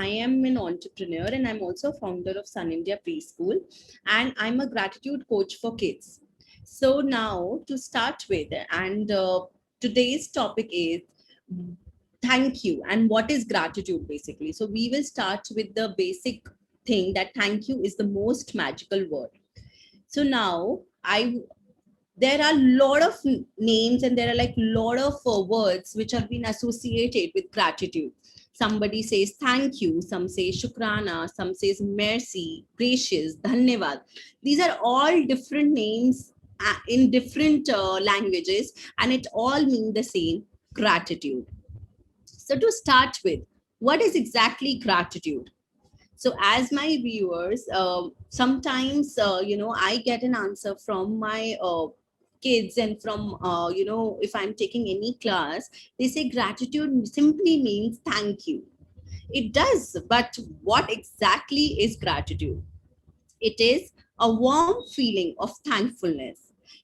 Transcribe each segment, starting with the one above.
I am an entrepreneur and I'm also founder of Sun India Preschool, and I'm a gratitude coach for kids. So now to start with, and today's topic is thank you and what is gratitude basically. So we will start with the basic thing that thank you is the most magical word. So now there are a lot of names and there are like a lot of words which have been associated with gratitude. Somebody says thank you, some say shukrana, some says mercy, gracious, dhanyavad. These are all different names in different languages, and it all mean the same, gratitude. So to start with, what is exactly gratitude? So as my viewers, sometimes I get an answer from my kids, and from if I'm taking any class, they say gratitude simply means thank you. It does, but what exactly is gratitude? It is a warm feeling of thankfulness.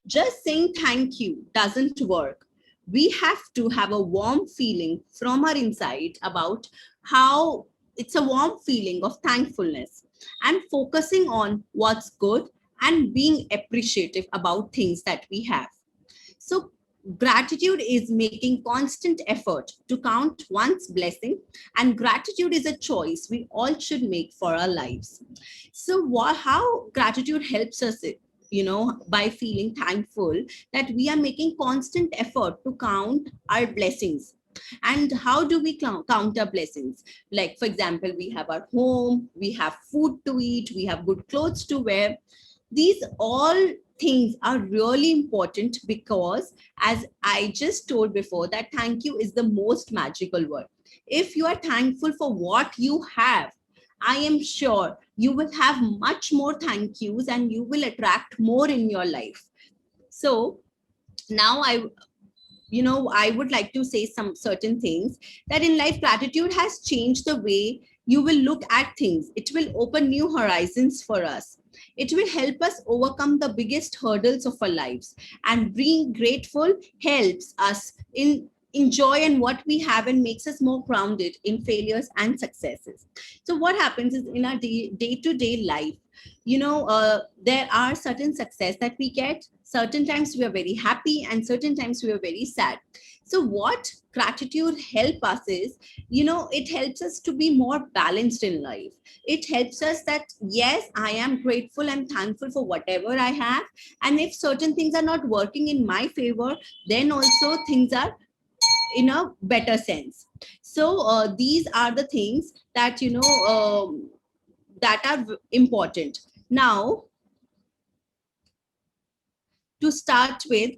Just saying thank you doesn't work. We have to have a warm feeling from our inside about how it's a warm feeling of thankfulness and focusing on what's good and being appreciative about things that we have. So gratitude is making constant effort to count one's blessing, and gratitude is a choice we all should make for our lives. So how gratitude helps us, by feeling thankful that we are making constant effort to count our blessings. And how do we count our blessings? Like, for example, we have our home, we have food to eat, we have good clothes to wear. These all things are really important because, as I just told before, that thank you is the most magical word. If you are thankful for what you have, I am sure you will have much more thank yous and you will attract more in your life. So now I would like to say some certain things that in life, gratitude has changed the way you will look at things. It will open new horizons for us. It will help us overcome the biggest hurdles of our lives, and being grateful helps us in enjoy and what we have and makes us more grounded in failures and successes. So what happens is in our day-to-day life, there are certain success that we get. Certain times we are very happy and certain times we are very sad. So what gratitude help us is, it helps us to be more balanced in life. It helps us that, yes, I am grateful and thankful for whatever I have. And if certain things are not working in my favor, then also things are in a better sense. So these are the things that, that are important. Now, to start with,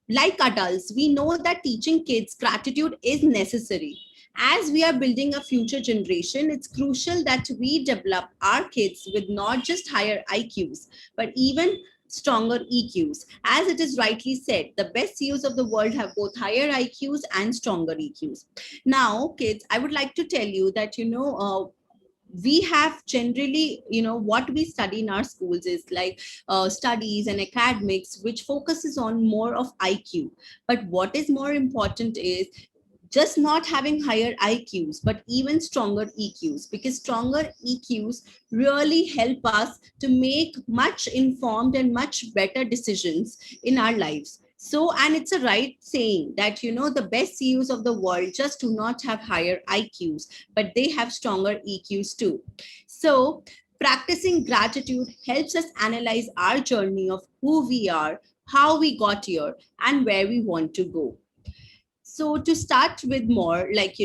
like adults, we know that teaching kids gratitude is necessary. As we are building a future generation, it's crucial that we develop our kids with not just higher IQs, but even stronger EQs. As it is rightly said, the best CEOs of the world have both higher IQs and stronger EQs. Now, kids, I would like to tell you that, we have generally, what we study in our schools is like studies and academics, which focuses on more of IQ. But what is more important is just not having higher IQs, but even stronger EQs, because stronger EQs really help us to make much informed and much better decisions in our lives. So, and it's a right saying that, the best CEOs of the world just do not have higher IQs, but they have stronger EQs too. So, practicing gratitude helps us analyze our journey of who we are, how we got here, and where we want to go. So to start with more, like,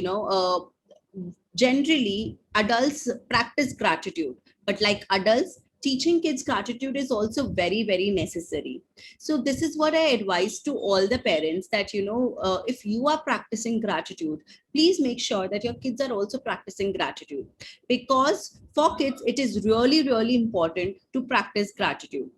generally adults practice gratitude, but like adults, teaching kids gratitude is also very, very necessary. So this is what I advise to all the parents that, if you are practicing gratitude, please make sure that your kids are also practicing gratitude, because for kids, it is really, really important to practice gratitude.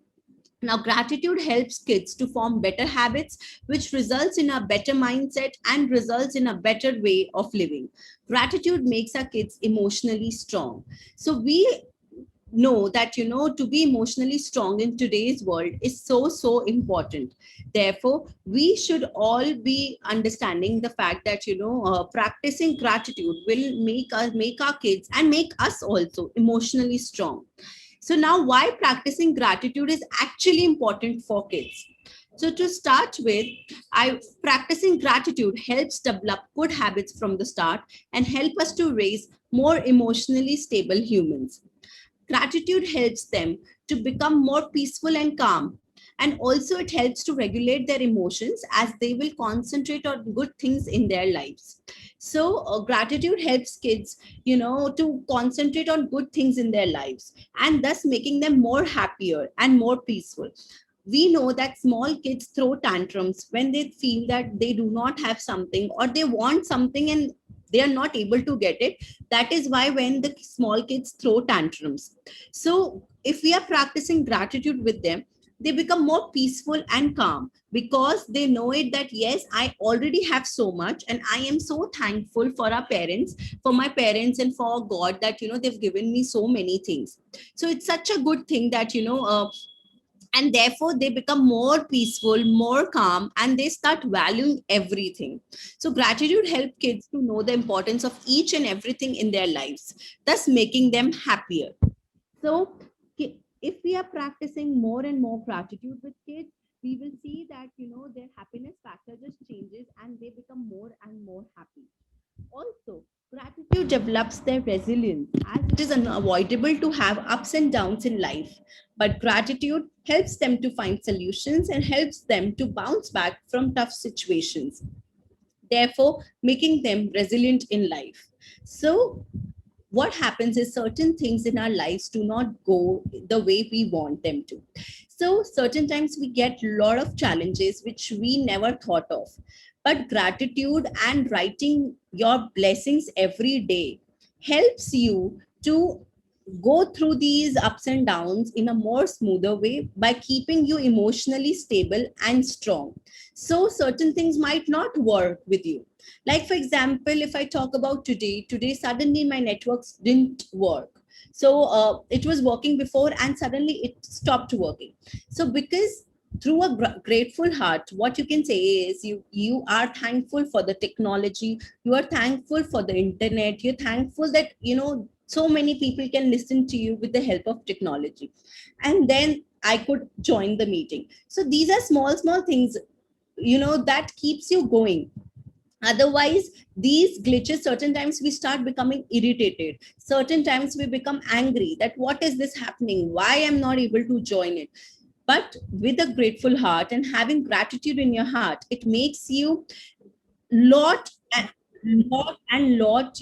Now, gratitude helps kids to form better habits, which results in a better mindset and results in a better way of living. Gratitude makes our kids emotionally strong. So we know that to be emotionally strong in today's world is so important. Therefore we should all be understanding the fact that practicing gratitude will make our kids and make us also emotionally strong. So now, why practicing gratitude is actually important for kids? So to start with, I practicing gratitude helps develop good habits from the start and help us to raise more emotionally stable humans. Gratitude helps them to become more peaceful and calm. And also, it helps to regulate their emotions as they will concentrate on good things in their lives. So, gratitude helps kids, to concentrate on good things in their lives and thus making them more happier and more peaceful. We know that small kids throw tantrums when they feel that they do not have something or they want something and they are not able to get it. That is why when the small kids throw tantrums, so if we are practicing gratitude with them, they become more peaceful and calm because they know it that yes, I already have so much and I am so thankful for our parents, for my parents and for God that they've given me so many things. So it's such a good thing that and therefore they become more peaceful, more calm, and they start valuing everything. So gratitude helps kids to know the importance of each and everything in their lives, thus making them happier. So if we are practicing more and more gratitude with kids, we will see that their happiness factor just changes and they become more and more happy. Also, gratitude develops their resilience as it is unavoidable to have ups and downs in life. But gratitude helps them to find solutions and helps them to bounce back from tough situations, therefore, making them resilient in life. So, what happens is certain things in our lives do not go the way we want them to. So certain times we get a lot of challenges which we never thought of, but gratitude and writing your blessings every day helps you to go through these ups and downs in a more smoother way by keeping you emotionally stable and strong. So certain things might not work with you. Like for example, if I talk about today suddenly my networks didn't work. So it was working before and suddenly it stopped working. So because through a grateful heart, what you can say is you are thankful for the technology, you are thankful for the internet, you're thankful that so many people can listen to you with the help of technology. And then I could join the meeting. So these are small things that keeps you going. Otherwise these glitches, certain times we start becoming irritated, certain times we become angry that what is this happening, why I'm not able to join it. But with a grateful heart and having gratitude in your heart, it makes you lot and lot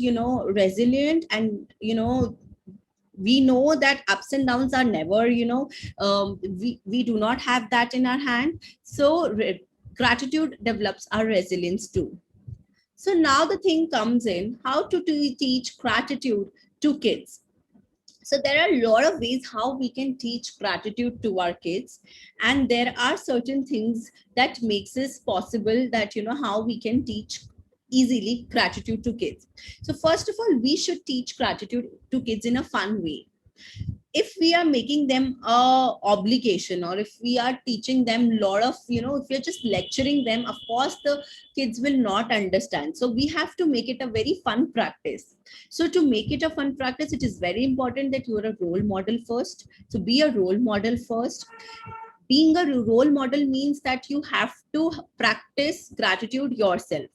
resilient. And we know that ups and downs are never we do not have that in our hand. So gratitude develops our resilience too. So now the thing comes in how to teach gratitude to kids. So there are a lot of ways how we can teach gratitude to our kids, and there are certain things that makes it possible that how we can teach easily gratitude to kids. So first of all, we should teach gratitude to kids in a fun way. If we are making them a obligation, or if we are teaching them lot of if you're just lecturing them, of course the kids will not understand. So we have to make it a very fun practice. So to make it a fun practice, it is very important that you are a role model first. So be a role model first. Being a role model means that you have to practice gratitude yourself.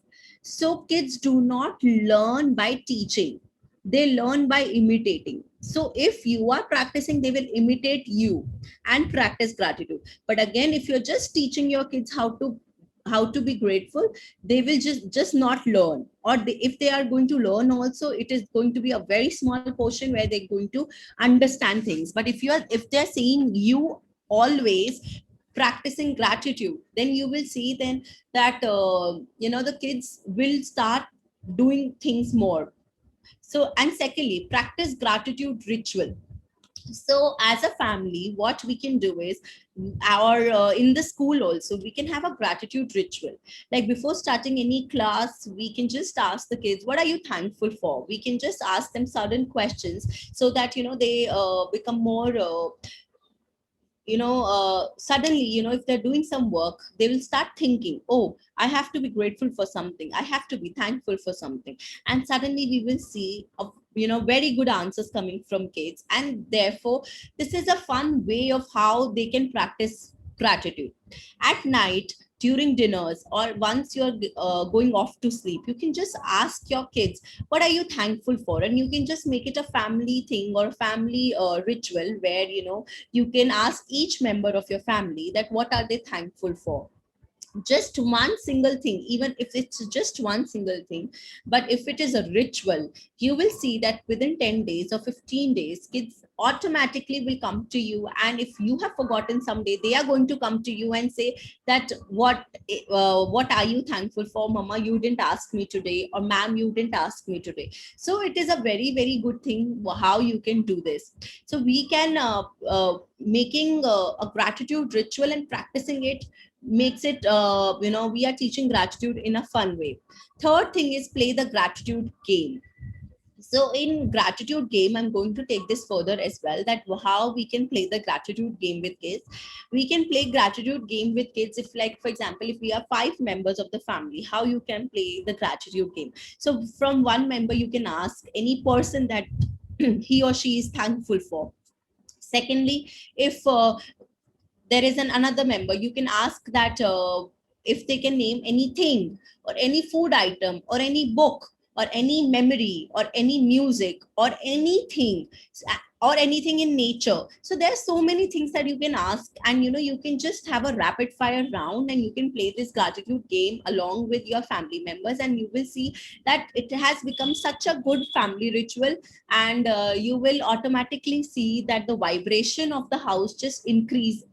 So kids do not learn by teaching, they learn by imitating. So if you are practicing, they will imitate you and practice gratitude. But again, if you're just teaching your kids how to be grateful, they will just not learn. Or if they are going to learn also, it is going to be a very small portion where they're going to understand things. But if they're seeing you always practicing gratitude, then you will see then that the kids will start doing things more. So, and secondly, practice gratitude ritual. So as a family, what we can do is, our in the school also we can have a gratitude ritual. Like before starting any class, we can just ask the kids, what are you thankful for? We can just ask them certain questions, so that they become more suddenly, if they're doing some work, they will start thinking, oh, I have to be grateful for something, I have to be thankful for something. And suddenly we will see very good answers coming from kids. And therefore this is a fun way of how they can practice gratitude. At night, during dinners, or once you're going off to sleep, you can just ask your kids, what are you thankful for? And you can just make it a family thing or a family ritual, where you can ask each member of your family that what are they thankful for. Just one single thing, even if it's just one single thing, but if it is a ritual, you will see that within 10 days or 15 days, kids automatically will come to you. And if you have forgotten someday, they are going to come to you and say that what are you thankful for, mama, you didn't ask me today, or ma'am, you didn't ask me today. So it is a very, very good thing how you can do this. So we can making a gratitude ritual and practicing it makes it we are teaching gratitude in a fun way. Third thing is play the gratitude game. So in gratitude game, I'm going to take this further as well, that how we can play the gratitude game with kids. We can play gratitude game with kids if, like, for example, if we are 5 members of the family, how you can play the gratitude game. So from one member, you can ask any person that he or she is thankful for. Secondly, if there is another member, you can ask that if they can name anything, or any food item, or any book, or any memory, or any music, or anything, or anything in nature. So there are so many things that you can ask, and you can just have a rapid fire round, and you can play this gratitude game along with your family members, and you will see that it has become such a good family ritual. And you will automatically see that the vibration of the house just increases,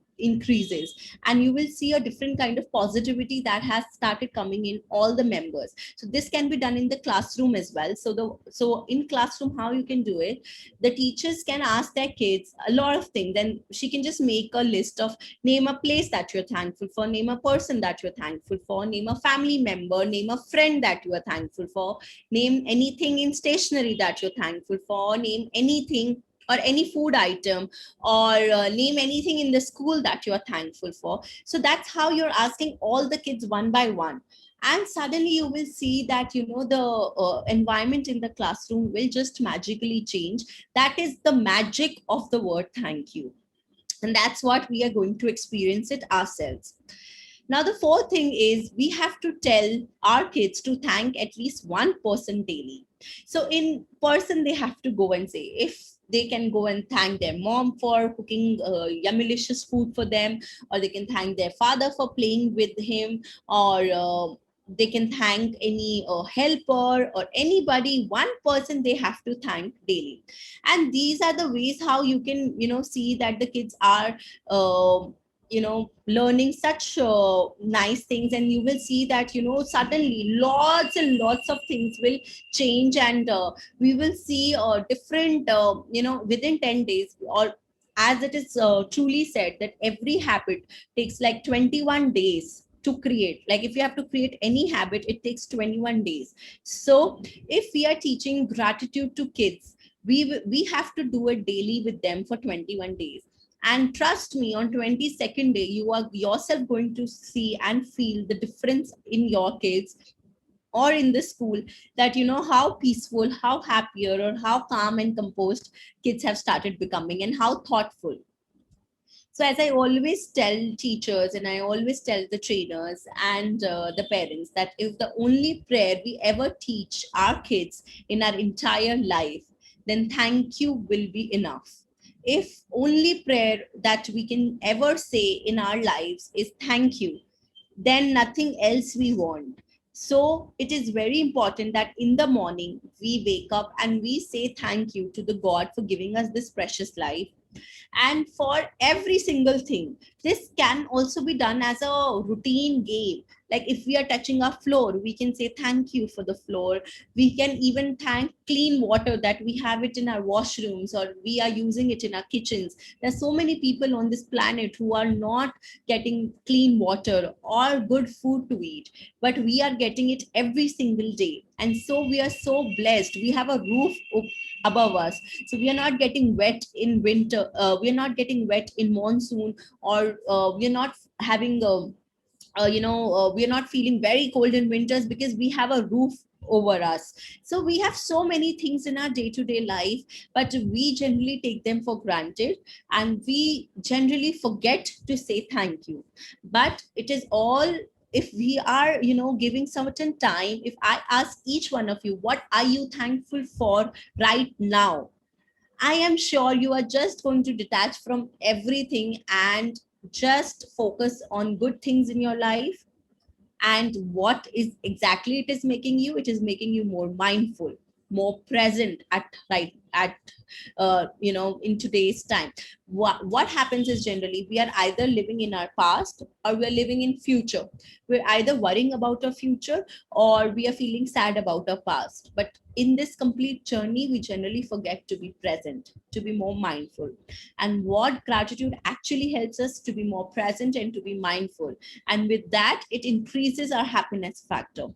and you will see a different kind of positivity that has started coming in all the members. So this can be done in the classroom as well. So in classroom, how you can do it, the teachers can ask their kids a lot of things. Then she can just make a list of, name a place that you're thankful for, name a person that you're thankful for, name a family member, name a friend that you are thankful for, name anything in stationery that you're thankful for, name anything or any food item, or name anything in the school that you are thankful for. So that's how you're asking all the kids one by one. And suddenly you will see that the environment in the classroom will just magically change. That is the magic of the word thank you, and that's what we are going to experience it ourselves. Now, the fourth thing is, we have to tell our kids to thank at least one person daily. So in person, they have to go and say, if they can go and thank their mom for cooking yummylicious food for them, or they can thank their father for playing with him, or they can thank any helper or anybody. One person they have to thank daily. And these are the ways how you can see that the kids are learning such nice things. And you will see that suddenly lots and lots of things will change. And we will see different within 10 days, or as it is truly said, that every habit takes like 21 days to create. Like if you have to create any habit, it takes 21 days. So if we are teaching gratitude to kids, we have to do it daily with them for 21 days. And trust me, on 22nd day, you are yourself going to see and feel the difference in your kids or in the school, that how peaceful, how happier, or how calm and composed kids have started becoming, and how thoughtful. So as I always tell teachers, and I always tell the trainers and the parents, that if the only prayer we ever teach our kids in our entire life, then thank you will be enough. If only prayer that we can ever say in our lives is thank you, then nothing else we want. So it is very important that in the morning we wake up and we say thank you to the God for giving us this precious life. And for every single thing, this can also be done as a routine game. Like if we are touching our floor, we can say thank you for the floor. We can even thank clean water that we have it in our washrooms, or we are using it in our kitchens. There's so many people on this planet who are not getting clean water or good food to eat, but we are getting it every single day. And so we are so blessed. We have a roof above us, so we are not getting wet in winter, we are not getting wet in monsoon, or we are not having we are not feeling very cold in winters because we have a roof over us. So we have so many things in our day-to-day life, but we generally take them for granted, and we generally forget to say thank you. But it is all, if we are giving certain time, if I ask each one of you, what are you thankful for right now, I am sure you are just going to detach from everything and just focus on good things in your life. And what is exactly it is making you, it is making you more mindful, more present at right at in today's time. What happens is, generally we are either living in our past or we're living in future. We're either worrying about our future or we are feeling sad about our past. But in this complete journey, we generally forget to be present, to be more mindful. And what gratitude actually helps us to be more present and to be mindful, and with that it increases our happiness factor.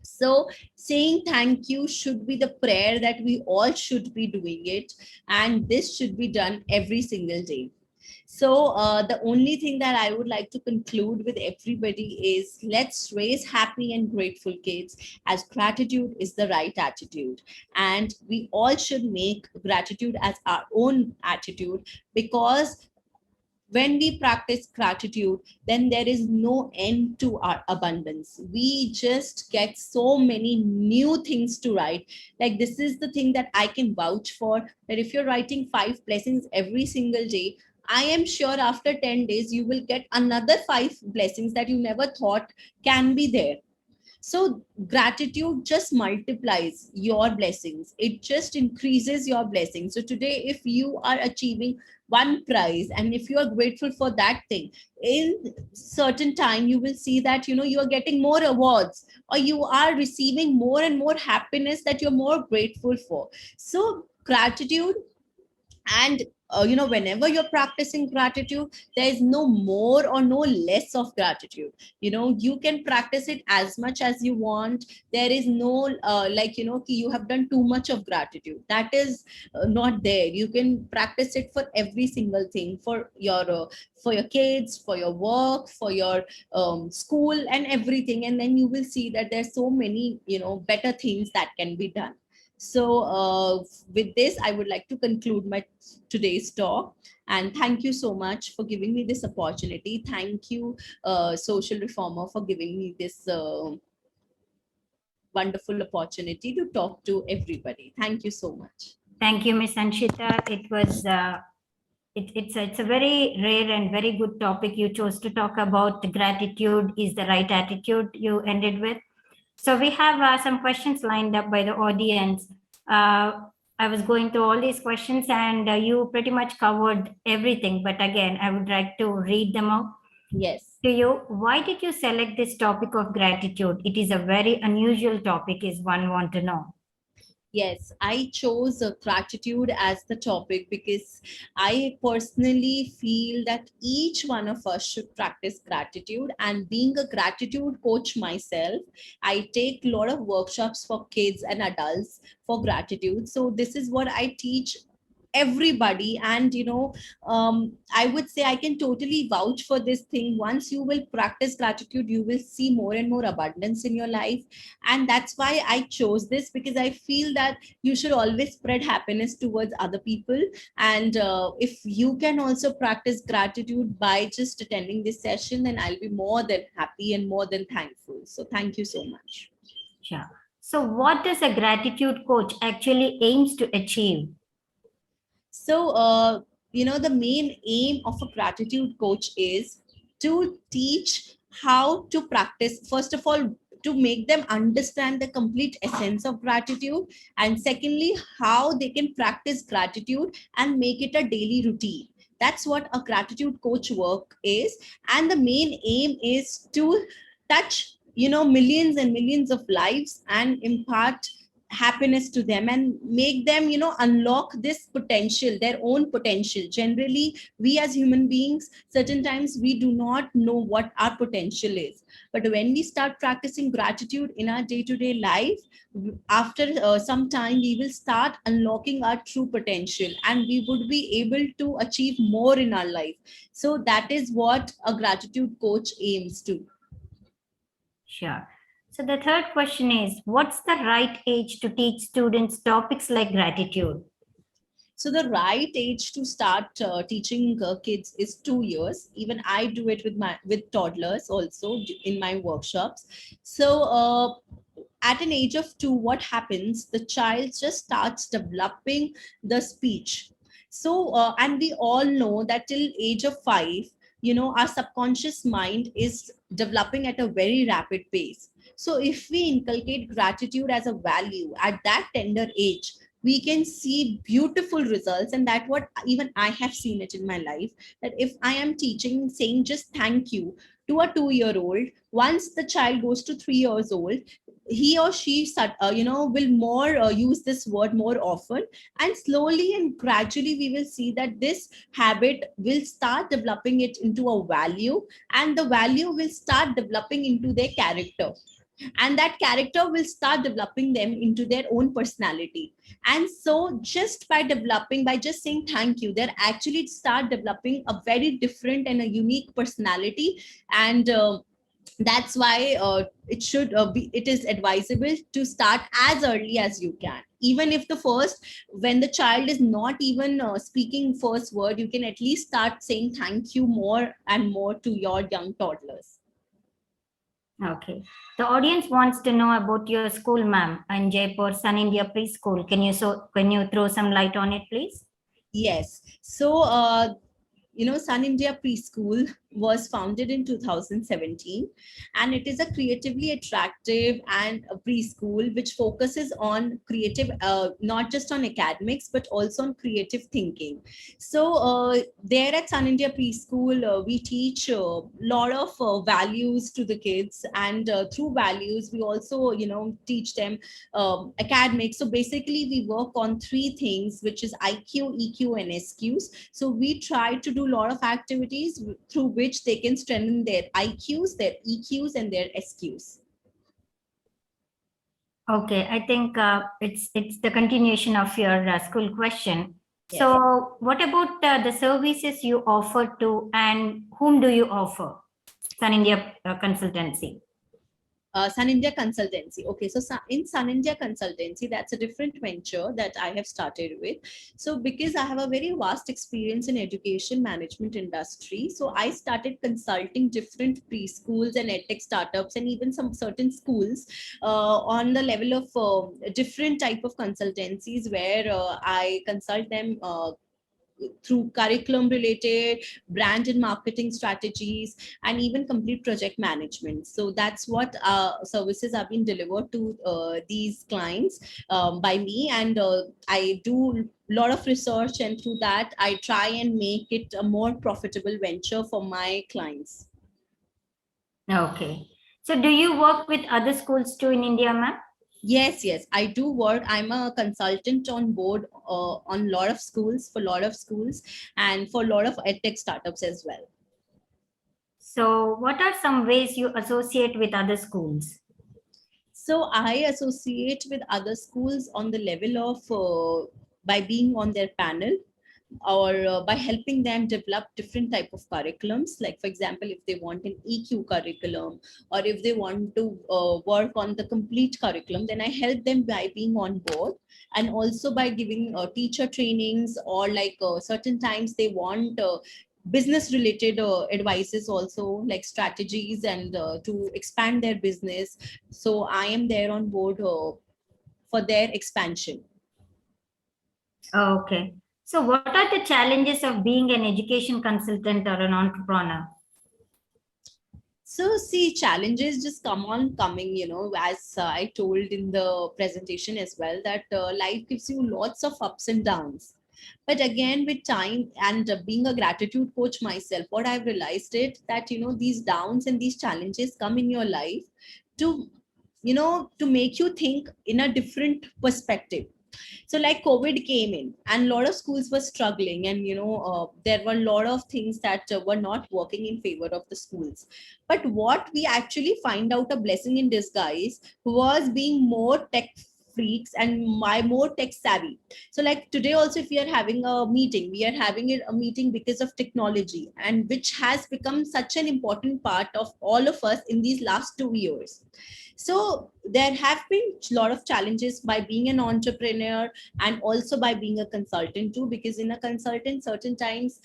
So saying thank you should be the prayer that we all should be doing it, and this should be done every single day. So the only thing that I would like to conclude with everybody is, let's raise happy and grateful kids, as gratitude is the right attitude. And we all should make gratitude as our own attitude, because when we practice gratitude, then there is no end to our abundance. We just get so many new things to write. Like, this is the thing that I can vouch for, that if you're writing 5 blessings every single day, I am sure after 10 days you will get another 5 blessings that you never thought can be there. So gratitude just multiplies your blessings. It just increases your blessings. So today, if you are achieving one prize, and if you are grateful for that thing, in certain time you will see that you are getting more awards, or you are receiving more and more happiness that you're more grateful for. So gratitude, and whenever you're practicing gratitude, there is no more or no less of gratitude. You can practice it as much as you want. There is no you have done too much of gratitude. That is not there. You can practice it for every single thing, for your kids, for your work, for your school and everything. And then you will see that there's so many better things that can be done. So with this, I would like to conclude my today's talk. And thank you so much for giving me this opportunity. Thank you, Social Reformer, for giving me this wonderful opportunity to talk to everybody. Thank you so much. Thank you, Miss Anshita. It was it's a very rare and very good topic you chose to talk about. Gratitude is the right attitude you ended with. So we have some questions lined up by the audience. I was going through all these questions, and you pretty much covered everything. But again, I would like to read them out. Yes. To you, why did you select this topic of gratitude? It is a very unusual topic, is one want to know. Yes, I chose gratitude as the topic because I personally feel that each one of us should practice gratitude. And being a gratitude coach myself, I take a lot of workshops for kids and adults for gratitude. So this is what I teach everybody. And I would say I can totally vouch for this thing. Once you will practice gratitude, you will see more and more abundance in your life. And that's why I chose this, because I feel that you should always spread happiness towards other people. And if you can also practice gratitude by just attending this session, then I'll be more than happy and more than thankful. So thank you so much. Sure. So what does a gratitude coach actually aims to achieve? So, the main aim of a gratitude coach is to teach how to practice. First of all, to make them understand the complete essence of gratitude, and secondly, how they can practice gratitude and make it a daily routine. That's what a gratitude coach work is. And the main aim is to touch, millions and millions of lives and impart happiness to them and make them, unlock this potential, their own potential. Generally, we as human beings, certain times we do not know what our potential is, but when we start practicing gratitude in our day-to-day life, after some time we will start unlocking our true potential and we would be able to achieve more in our life. So that is what a gratitude coach aims to. Sure. So the third question is, what's the right age to teach students topics like gratitude? So the right age to start teaching kids is 2 years. Even I do it with toddlers also in my workshops. So at an age of 2, what happens? The child just starts developing the speech. So and we all know that till age of 5, our subconscious mind is developing at a very rapid pace. So if we inculcate gratitude as a value at that tender age, we can see beautiful results. And that what even I have seen it in my life, that if I am teaching saying just thank you to a 2-year-old, once the child goes to 3 years old, he or she will more use this word more often, and slowly and gradually we will see that this habit will start developing it into a value, and the value will start developing into their character, and that character will start developing them into their own personality. And so just by just saying thank you, they're actually start developing a very different and a unique personality. And that's why it is advisable to start as early as you can. Even if the first, when the child is not even speaking first word, you can at least start saying thank you more and more to your young toddlers. Okay. The audience wants to know about your school, ma'am, in Jaipur, Sun India Preschool. Can you throw some light on it, please? Yes. So Sun India Preschool was founded in 2017, and it is a creatively attractive and a preschool which focuses on creative, not just on academics, but also on creative thinking. So there at Sun India Preschool, we teach a lot of values to the kids, and through values, we also, teach them academics. So basically, we work on 3 things, which is IQ, EQ, and SQs. So we try to do a lot of activities through which they can strengthen their IQs, their EQs, and their SQs. Okay, I think it's the continuation of your school question. Yes. So, what about the services you offer to, and whom do you offer? Sun India Consultancy. Sun India Consultancy. Okay, so in Sun India Consultancy, that's a different venture that I have started with. So because I have a very vast experience in education management industry, so I started consulting different preschools and edtech startups and even some certain schools on the level of different type of consultancies where I consult them through curriculum related, brand and marketing strategies, and even complete project management. So that's what services have been delivered to these clients by me. And I do a lot of research, and through that I try and make it a more profitable venture for my clients. Okay. So, do you work with other schools too in India, ma'am? Yes, I do work. I'm a consultant on board on a lot of schools, for a lot of schools, and for a lot of edtech startups as well. So, what are some ways you associate with other schools? So I associate with other schools on the level of by being on their panel, or by helping them develop different type of curriculums. Like for example, if they want an EQ curriculum, or if they want to work on the complete curriculum, then I help them by being on board, and also by giving teacher trainings, or like certain times they want business related advices also, like strategies, and to expand their business. So I am there on board for their expansion. Okay. So, what are the challenges of being an education consultant or an entrepreneur? So see, challenges just come on coming, as I told in the presentation as well, that life gives you lots of ups and downs. But again, with time and being a gratitude coach myself, what I've realized it that, these downs and these challenges come in your life to, to make you think in a different perspective. So like COVID came in and a lot of schools were struggling, and there were a lot of things that were not working in favor of the schools. But what we actually find out a blessing in disguise was being more tech freaks and my more tech savvy. So like today also, if we are having a meeting, we are having a meeting because of technology, and which has become such an important part of all of us in these last 2 years. So there have been a lot of challenges by being an entrepreneur and also by being a consultant too, because in a consultant, certain times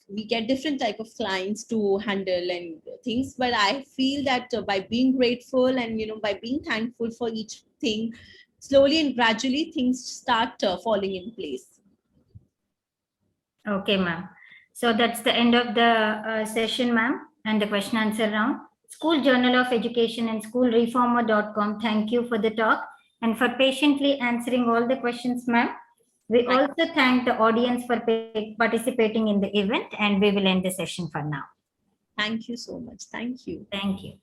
we get different type of clients to handle and things. But I feel that by being grateful and by being thankful for each thing, slowly and gradually things start falling in place. Okay, ma'am. So that's the end of the session, ma'am, and the question answer round. School Journal of Education and schoolreformer.com, thank you for the talk and for patiently answering all the questions, ma'am. We also thank the audience for participating in the event, and we will end the session for now. Thank you so much. Thank you. Thank you.